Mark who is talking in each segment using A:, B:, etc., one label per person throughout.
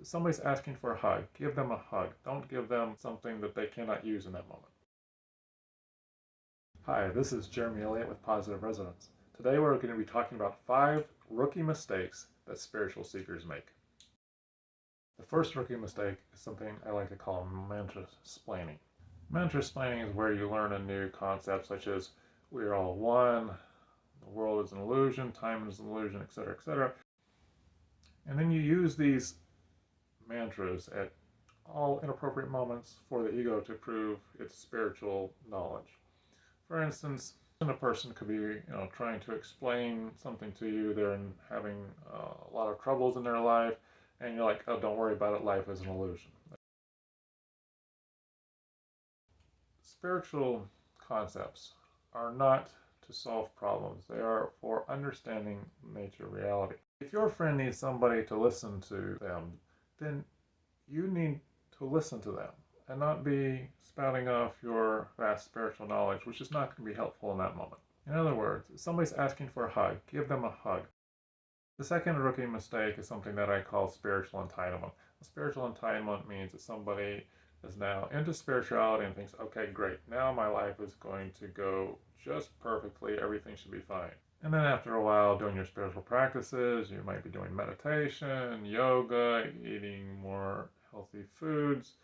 A: somebody's asking for a hug, give them a hug. Don't give them something that they cannot use in that moment. Hi, this is Jeremy Elliott with Positive Resonance. Today we're going to be talking about 5 rookie mistakes that spiritual seekers make. The first rookie mistake is something I like to call mantra-splaining. Mantra-splaining is where you learn a new concept such as we are all one, the world is an illusion, time is an illusion, etc., etc. And then you use these mantras at all inappropriate moments for the ego to prove its spiritual knowledge. For instance, a person could be, trying to explain something to you. They're having a lot of troubles in their life, and you're like, "Oh, don't worry about it. Life is an illusion." Spiritual concepts are not to solve problems. They are for understanding nature, reality. If your friend needs somebody to listen to them, then you need to listen to them and not be spouting off your vast spiritual knowledge, which is not going to be helpful in that moment. In other words, if somebody's asking for a hug, give them a hug. The second rookie mistake is something that I call spiritual entitlement. Spiritual entitlement means that somebody is now into spirituality and thinks, okay, great, now my life is going to go just perfectly, everything should be fine. And then after a while doing your spiritual practices, you might be doing meditation, yoga, eating more healthy foods,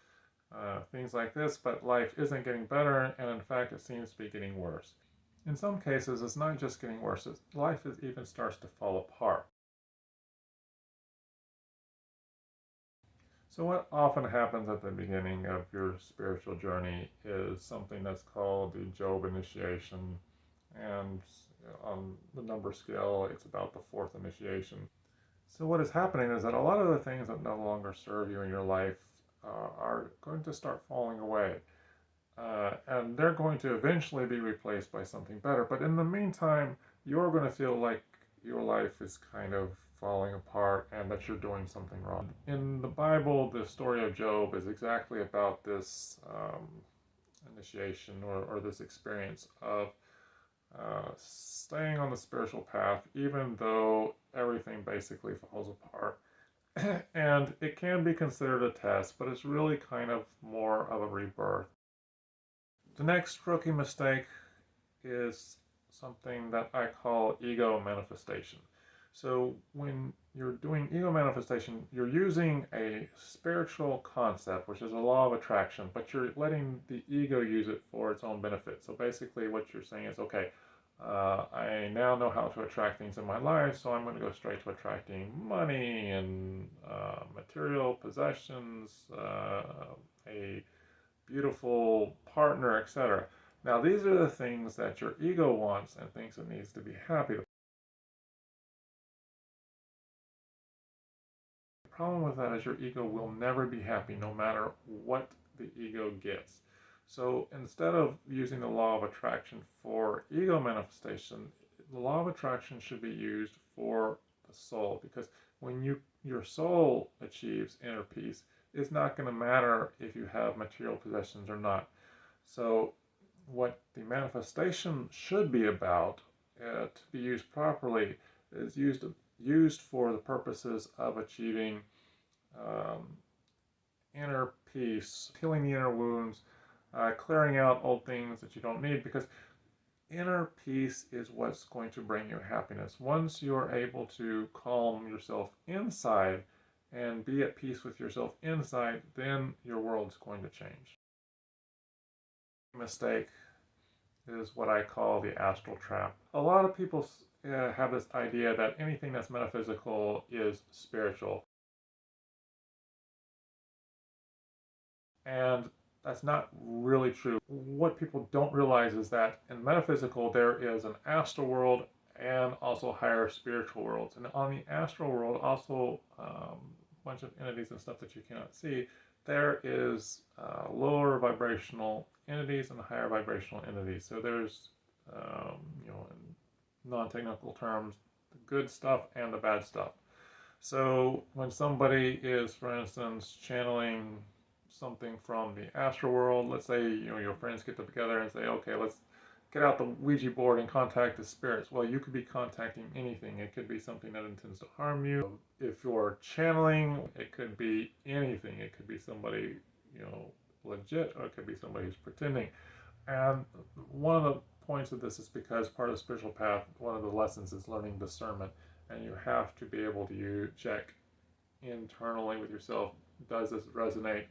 A: things like this, but life isn't getting better, and in fact it seems to be getting worse. In some cases, it's not just getting worse, life even starts to fall apart. So what often happens at the beginning of your spiritual journey is something that's called the Job initiation, and on the number scale, it's about the 4th initiation. So what is happening is that a lot of the things that no longer serve you in your life are going to start falling away. And they're going to eventually be replaced by something better. But in the meantime, you're going to feel like your life is kind of falling apart and that you're doing something wrong. In the Bible, the story of Job is exactly about this initiation or this experience of staying on the spiritual path even though everything basically falls apart. And it can be considered a test, but it's really kind of more of a rebirth. The next rookie mistake is something that I call ego manifestation. So when you're doing ego manifestation, you're using a spiritual concept, which is a law of attraction, but you're letting the ego use it for its own benefit. So basically what you're saying is, okay, I now know how to attract things in my life, so I'm going to go straight to attracting money and material possessions, a beautiful partner, etc. Now, these are the things that your ego wants and thinks it needs to be happy. The problem with that is your ego will never be happy no matter what the ego gets. So instead of using the law of attraction for ego manifestation, the law of attraction should be used for the soul, because when your soul achieves inner peace, it's not going to matter if you have material possessions or not. So what the manifestation should be about, to be used properly, is used for the purposes of achieving um, inner peace, healing the inner wounds, clearing out old things that you don't need, because inner peace is what's going to bring you happiness. Once you're able to calm yourself inside and be at peace with yourself inside, then your world's going to change. Mistake is what I call the astral trap. A lot of people have this idea that anything that's metaphysical is spiritual. And that's not really true. What people don't realize is that in metaphysical there is an astral world and also higher spiritual worlds. And on the astral world, also a bunch of entities and stuff that you cannot see, there is lower vibrational entities and higher vibrational entities. So there's, in non-technical terms, the good stuff and the bad stuff. So when somebody is, for instance, channeling something from the astral world, let's say your friends get together and say, okay, let's get out the Ouija board and contact the spirits. Well, you could be contacting anything. It could be something that intends to harm you. If you're channeling, it could be anything. It could be somebody, legit, or it could be somebody who's pretending. And one of the points of this is because part of the spiritual path, one of the lessons is learning discernment. And you have to be able to check internally with yourself. Does this resonate?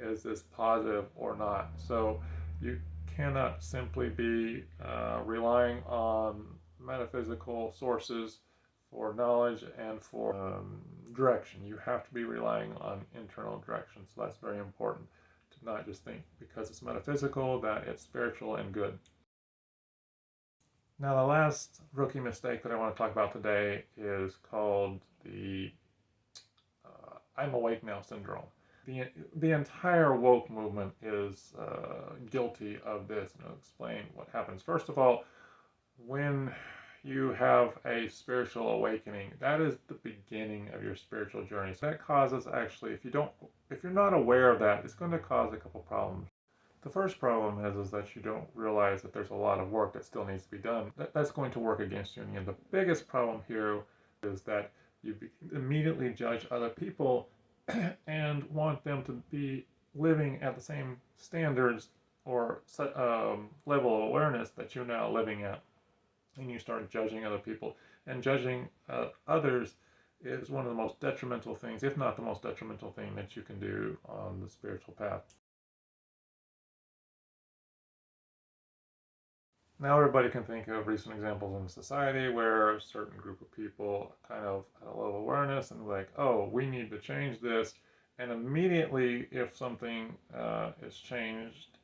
A: Is this positive or not? So you cannot simply be relying on metaphysical sources for knowledge and for direction. You have to be relying on internal direction. So that's very important, to not just think because it's metaphysical that it's spiritual and good. Now, the last rookie mistake that I want to talk about today is called the I'm awake now syndrome. The entire woke movement is guilty of this, and I'll explain what happens. First of all, when you have a spiritual awakening, that is the beginning of your spiritual journey. So that causes, actually, if you're not aware of that, it's going to cause a couple problems. The first problem is that you don't realize that there's a lot of work that still needs to be done. That's going to work against you in the end. The biggest problem here is that you immediately judge other people and want them to be living at the same standards or level of awareness that you're now living at. And you start judging other people. And judging others is one of the most detrimental things, if not the most detrimental thing that you can do on the spiritual path. Now everybody can think of recent examples in society where a certain group of people kind of had a level of awareness and like, oh, we need to change this. And immediately, if something is changed,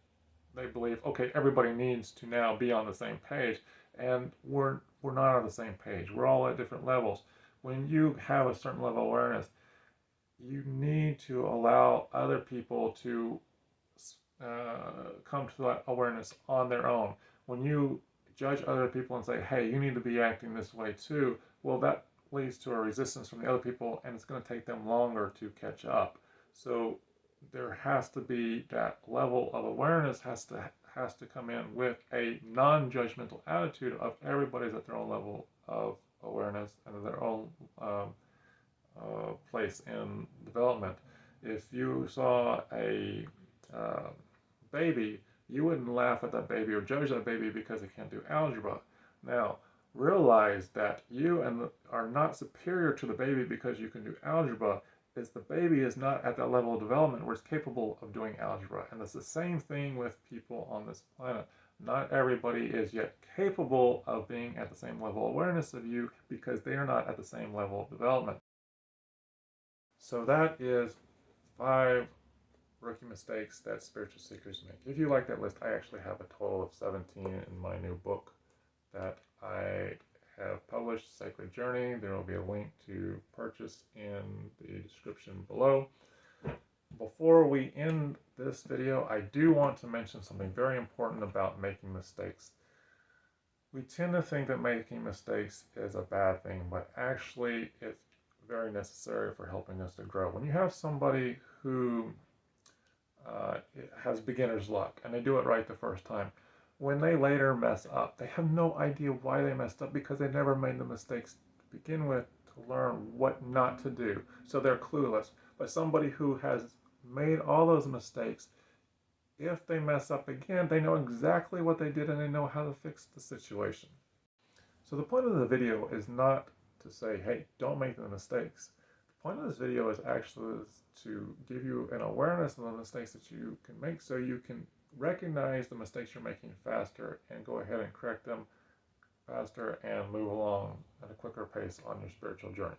A: they believe, okay, everybody needs to now be on the same page. And we're not on the same page. We're all at different levels. When you have a certain level of awareness, you need to allow other people to come to that awareness on their own. When you judge other people and say, hey, you need to be acting this way too, well, that leads to a resistance from the other people, and it's going to take them longer to catch up. So there has to be that level of awareness has to come in with a non-judgmental attitude of everybody's at their own level of awareness and their own place in development. If you saw a baby, you wouldn't laugh at that baby or judge that baby because it can't do algebra. Now, realize that you are not superior to the baby because you can do algebra. Is the baby is not at that level of development where it's capable of doing algebra. And it's the same thing with people on this planet. Not everybody is yet capable of being at the same level of awareness of you because they are not at the same level of development. So that is 5 rookie mistakes that spiritual seekers make. If you like that list, I actually have a total of 17 in my new book that I have published, Sacred Journey. There will be a link to purchase in the description below. Before we end this video, I do want to mention something very important about making mistakes. We tend to think that making mistakes is a bad thing, but actually it's very necessary for helping us to grow. When you have somebody who has beginner's luck and they do it right the first time, when they later mess up, they have no idea why they messed up because they never made the mistakes to begin with to learn what not to do. So they're clueless. But somebody who has made all those mistakes, if they mess up again, they know exactly what they did and they know how to fix the situation. So the point of the video is not to say, hey, don't make the mistakes. The point of this video is actually to give you an awareness of the mistakes that you can make so you can recognize the mistakes you're making faster and go ahead and correct them faster and move along at a quicker pace on your spiritual journey.